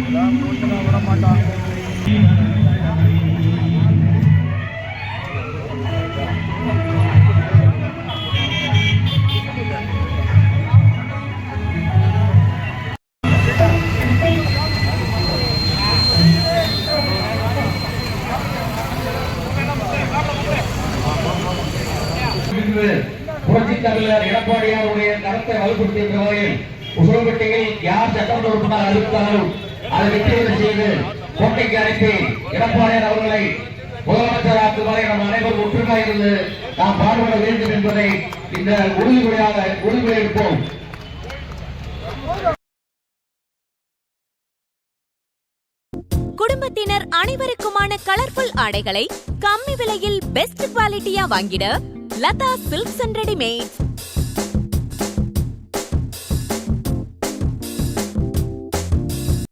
எல்லாம் எடுத்து புரட்சித் தலைவர் எடப்பாடியாருடைய கருத்தை வலுப்படுத்துகின்ற வகையில் உசலப்பட்டியில் யார் சட்டமன்ற உறுப்பினர் அறிவித்தாலும் அதை வெற்றி செய்து கோட்டைக்கு அனுப்பி எடப்பாடியார் அவர்களை முதலமைச்சராக்கும் வரை நம் அனைவரும் ஒற்றுமையாக இருந்து நாம் பாடுபட வேண்டும் என்பதை இந்த உறுதிமொழியிருப்போம். குடும்பத்தினர் அனைவருக்குமான கலர்ஃபுல் ஆடைகளை கம்மி விலையில் பெஸ்ட் குவாலிட்டியா வாங்கிட லதா சில்க்ஸ் அண்ட் ரெடிமேட்ஸ்.